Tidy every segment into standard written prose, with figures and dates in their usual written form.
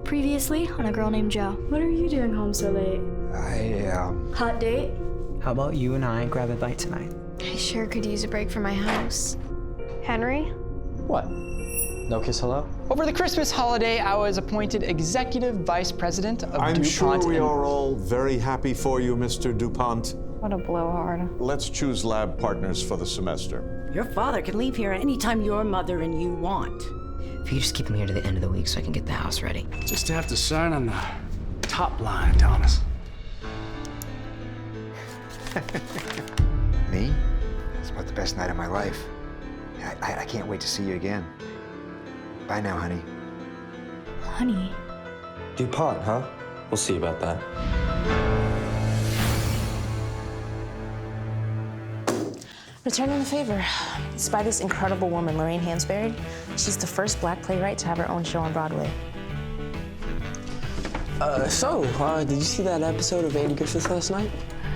Previously on A Girl Named Joe. What are you doing home so late? Hot date? How about you and I grab a bite tonight? I sure could use a break from my house. Henry? What? No kiss hello? Over the Christmas holiday, I was appointed Executive Vice President of DuPont. I'm sure we are all very happy for you, Mr. DuPont. What a blowhard. Let's choose lab partners for the semester. Your father can leave here anytime your mother and you want. If you just keep him here to the end of the week so I can get the house ready. Just have to sign on the top line, Thomas. Me? It's about the best night of my life. I can't wait to see you again. Bye now, honey. Honey? DuPont, huh? We'll see about that. Returning the favor. It's by this incredible woman, Lorraine Hansberry. She's the first Black playwright to have her own show on Broadway. Did you see that episode of Andy Griffith last night?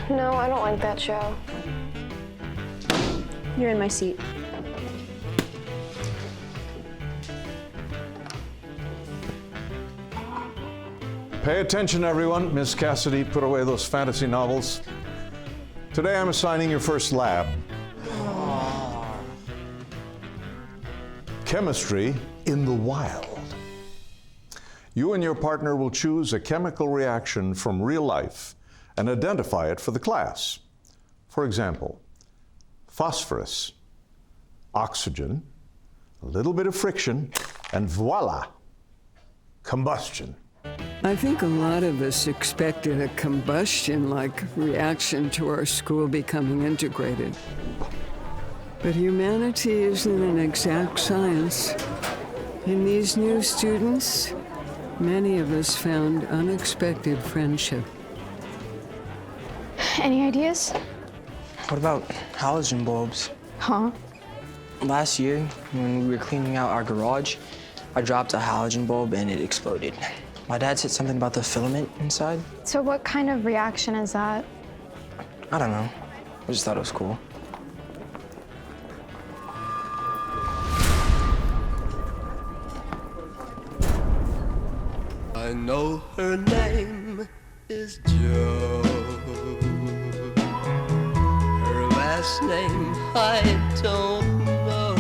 No, I don't like that show. You're in my seat. Pay attention, everyone. Miss Cassidy, put away those fantasy novels. Today I'm assigning your first lab. Chemistry in the wild. You and your partner will choose a chemical reaction from real life and identify it for the class. For example, phosphorus, oxygen, a little bit of friction, and voila, combustion. I think a lot of us expected a combustion-like reaction to our school becoming integrated. But humanity isn't an exact science. In these new students, many of us found unexpected friendship. Any ideas? What about halogen bulbs? Huh? Last year, when we were cleaning out our garage, I dropped a halogen bulb and it exploded. My dad said something about the filament inside. So what kind of reaction is that? I don't know. I just thought it was cool. I know her name is Jo. Her last name I don't know.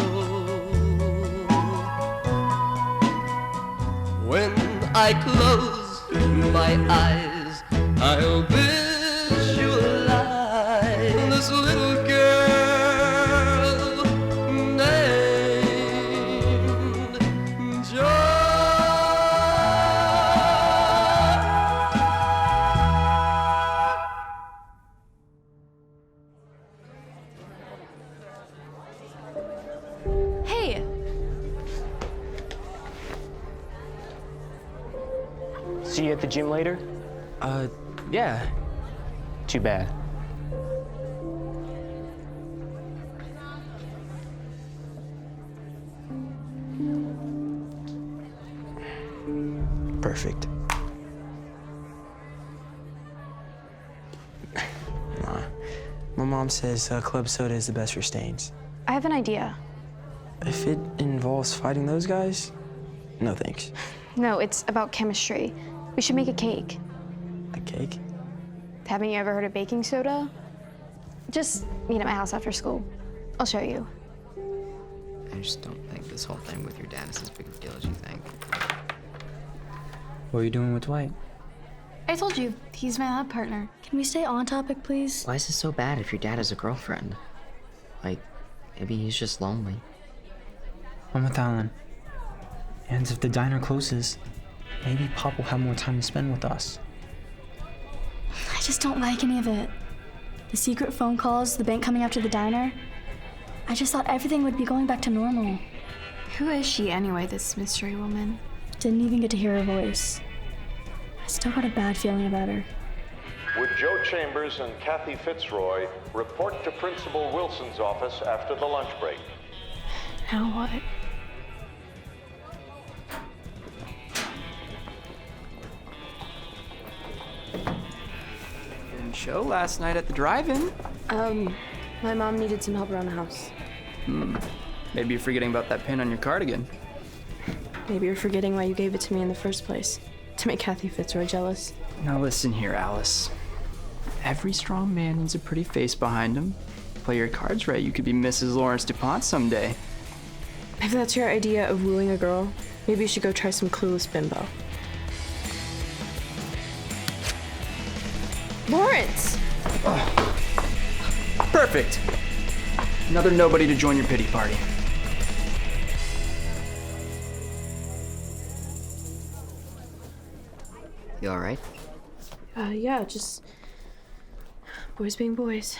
When I close my eyes, I'll visualize this little girl named Jo. Hey! See you at the gym later? Yeah. Too bad. Perfect. Nah. My mom says club soda is the best for stains. I have an idea. If it involves fighting those guys, no thanks. No, it's about chemistry. We should make a cake. A cake? Haven't you ever heard of baking soda? Just meet at my house after school. I'll show you. I just don't think this whole thing with your dad is as big of a deal as you think. What are you doing with Dwight? I told you, he's my lab partner. Can we stay on topic, please? Why is this so bad if your dad has a girlfriend? Like, maybe he's just lonely. I'm with Alan. And if the diner closes, maybe Pop will have more time to spend with us. I just don't like any of it. The secret phone calls, the bank coming after the diner. I just thought everything would be going back to normal. Who is she anyway, this mystery woman? Didn't even get to hear her voice. I still got a bad feeling about her. Would Joe Chambers and Cathy Fitzroy report to Principal Wilson's office after the lunch break? Now what? Show last night at the drive-in. My mom needed some help around the house. Maybe you're forgetting about that pin on your cardigan. Maybe you're forgetting why you gave it to me in the first place. to make Cathy Fitzroy jealous. Now listen here, Alice. Every strong man needs a pretty face behind him. Play your cards right, you could be Mrs. Lawrence DuPont someday. If that's your idea of wooing a girl, maybe you should go try some clueless bimbo. Lawrence! Perfect! Another nobody to join your pity party. You all right? Yeah, just boys being boys.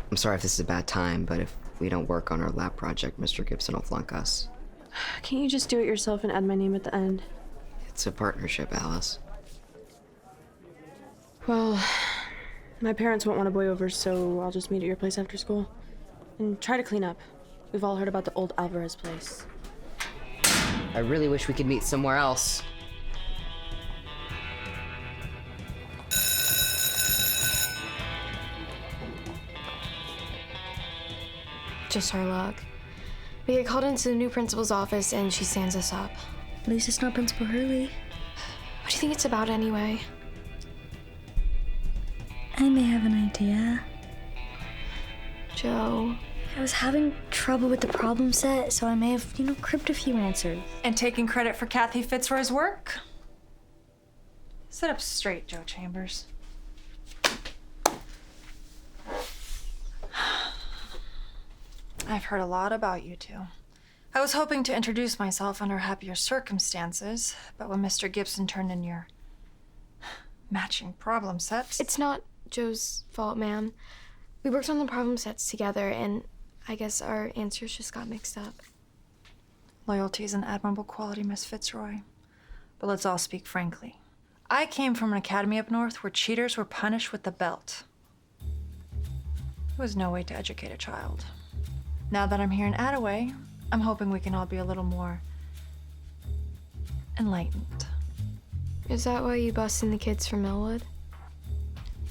I'm sorry if this is a bad time, but if we don't work on our lab project, Mr. Gibson will flunk us. Can't you just do it yourself and add my name at the end? It's a partnership, Alice. Well, my parents won't want a boy over, so I'll just meet at your place after school. And try to clean up. We've all heard about the old Alvarez place. I really wish we could meet somewhere else. Just our luck. We get called into the new principal's office and she stands us up. At least it's not Principal Hurley. What do you think it's about anyway? I may have an idea. Joe. I was having trouble with the problem set, so I may have, cribbed a few answers. And taking credit for Cathy Fitzroy's work? Sit up straight, Joe Chambers. I've heard a lot about you two. I was hoping to introduce myself under happier circumstances, but when Mr. Gibson turned in your matching problem sets... It's not Joe's fault, ma'am. We worked on the problem sets together, and I guess our answers just got mixed up. Loyalty is an admirable quality, Miss Fitzroy. But let's all speak frankly. I came from an academy up north where cheaters were punished with the belt. There was no way to educate a child. Now that I'm here in Attaway, I'm hoping we can all be a little more enlightened. Is that why you busted the kids from Millwood?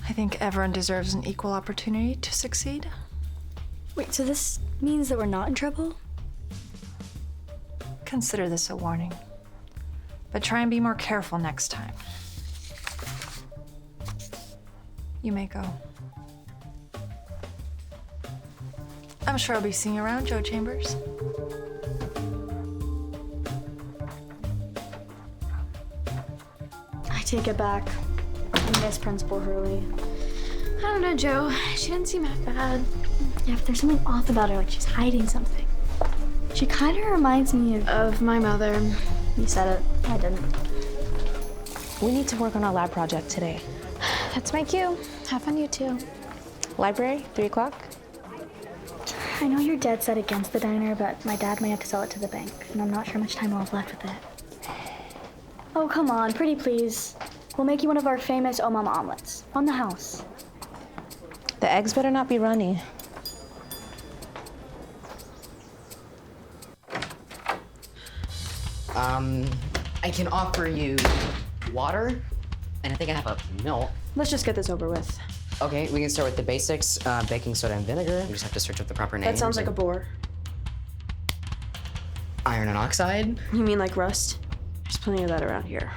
I think everyone deserves an equal opportunity to succeed. Wait, so this means that we're not in trouble? Consider this a warning. But try and be more careful next time. You may go. I'm sure I'll be seeing you around, Joe Chambers. I take it back. I miss Principal Hurley. I don't know, Joe. She didn't seem that bad. Yeah, but there's something off about her, like she's hiding something. She kind of reminds me of my mother. You said it. I didn't. We need to work on our lab project today. That's my cue. Have fun, you two. Library, 3 o'clock? I know you're dead set against the diner, but my dad may have to sell it to the bank, and I'm not sure how much time I'll have left with it. Oh, come on, pretty please. We'll make you one of our famous Oh Mama omelets. On the house. The eggs better not be runny. I can offer you water, and I think I have a milk. Let's just get this over with. Okay, we can start with the basics. Baking soda and vinegar. We just have to search up the proper names. That sounds like a bore. Iron and oxide. You mean like rust? There's plenty of that around here.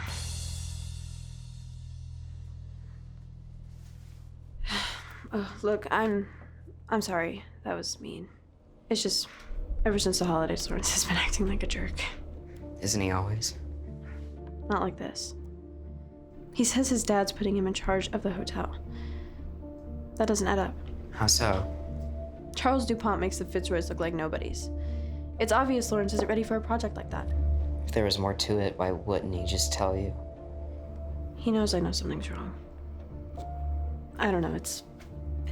Oh, look, I'm sorry. That was mean. It's just, ever since the holidays, Lawrence has been acting like a jerk. Isn't he always? Not like this. He says his dad's putting him in charge of the hotel. That doesn't add up. How so? Charles DuPont makes the Fitzroys look like nobodies. It's obvious Lawrence isn't ready for a project like that. If there was more to it, why wouldn't he just tell you? He knows I know something's wrong. I don't know, it's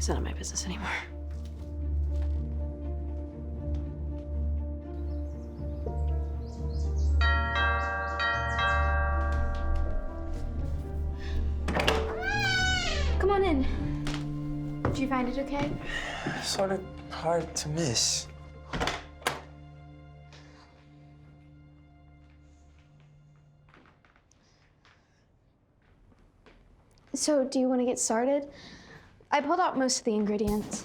none of my business anymore. Come on in. Did you find it okay? Sort of hard to miss. So, do you want to get started? I pulled out most of the ingredients.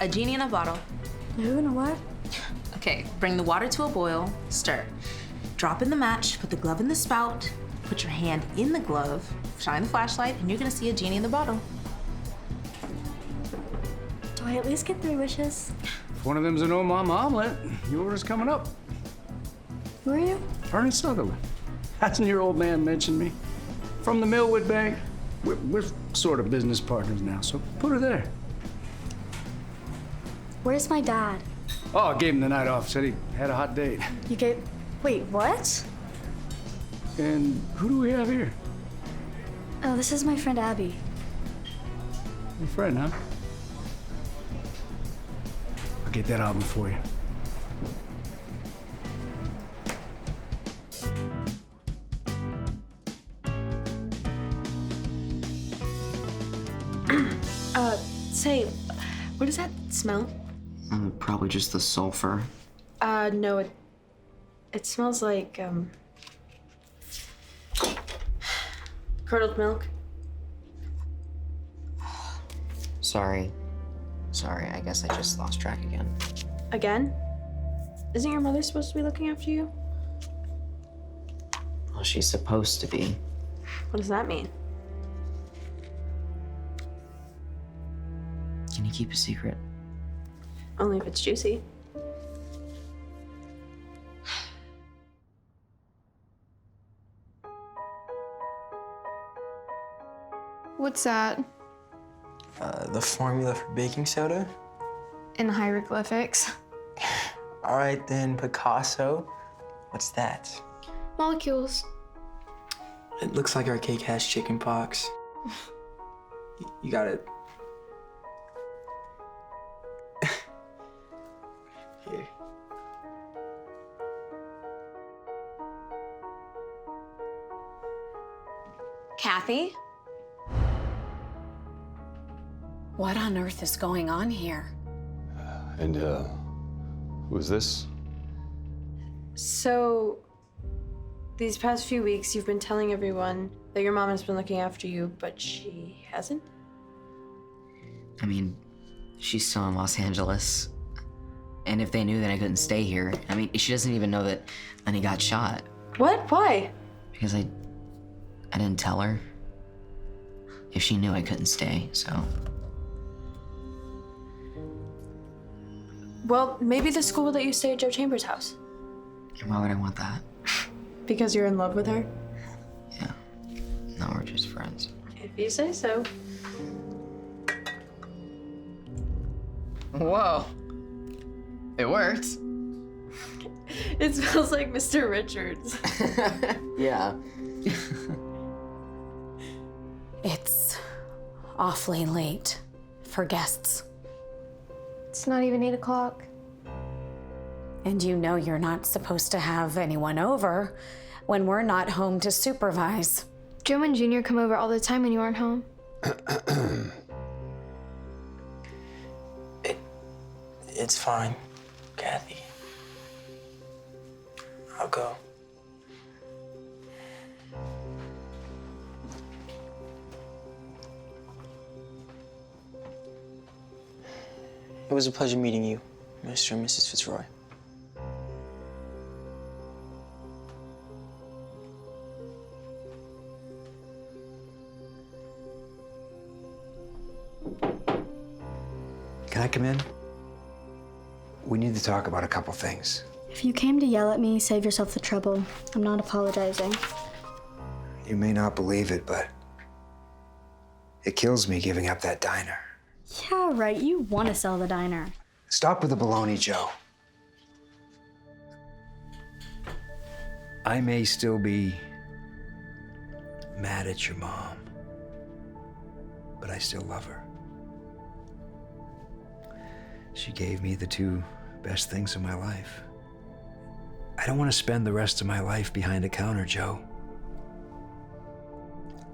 A genie in a bottle. Who and a what? Okay, bring the water to a boil, stir. Drop in the match, put the glove in the spout, put your hand in the glove, shine the flashlight, and you're gonna see a genie in the bottle. Do I at least get 3 wishes? If one of them's an mama omelet, yours coming up. Who are you? Ernest Sutherland. Hasn't your old man mentioned me? From the Millwood Bank. We're sort of business partners now, so put her there. Where's my dad? Oh, I gave him the night off. Said he had a hot date. You gave... Wait, what? And who do we have here? Oh, this is my friend Abby. Your friend, huh? I'll get that album for you. Say, what does that smell? Probably just the sulfur. No, it smells like, curdled milk. Sorry. I guess I just lost track again. Again? Isn't your mother supposed to be looking after you? Well, she's supposed to be. What does that mean? Can you keep a secret? Only if it's juicy. What's that? The formula for baking soda? In hieroglyphics. All right then, Picasso. What's that? Molecules. It looks like our cake has chicken pox. You got it. Here. Cathy? What on earth is going on here? And, who is this? So, these past few weeks, you've been telling everyone that your mom has been looking after you, but she hasn't? I mean, she's still in Los Angeles. And if they knew that I couldn't stay here, I mean, she doesn't even know that Lenny got shot. What? Why? Because I didn't tell her. If she knew I couldn't stay, so. Well, maybe the school will let you stay at Joe Chambers' house. And why would I want that? Because you're in love with her? Yeah. No, we're just friends. If you say so. Whoa. It worked. It smells like Mr. Richards. Yeah. It's awfully late for guests. It's not even 8 o'clock. And you know you're not supposed to have anyone over when we're not home to supervise. Joe and Junior come over all the time when you aren't home. It's fine, Cathy. I'll go. It was a pleasure meeting you, Mr. and Mrs. Fitzroy. Can I come in? We need to talk about a couple things. If you came to yell at me, save yourself the trouble. I'm not apologizing. You may not believe it, but it kills me giving up that diner. Yeah, right. You want to sell the diner. Stop with the baloney, Joe. I may still be mad at your mom, but I still love her. She gave me the 2 best things in my life. I don't want to spend the rest of my life behind a counter, Joe.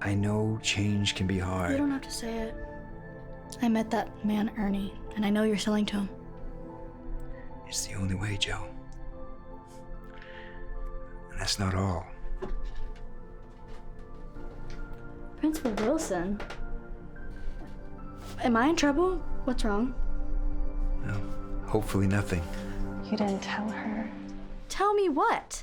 I know change can be hard. You don't have to say it. I met that man, Ernie, and I know you're selling to him. It's the only way, Joe. And that's not all. Principal Wilson? Am I in trouble? What's wrong? Well, hopefully nothing. You didn't tell her. Tell me what?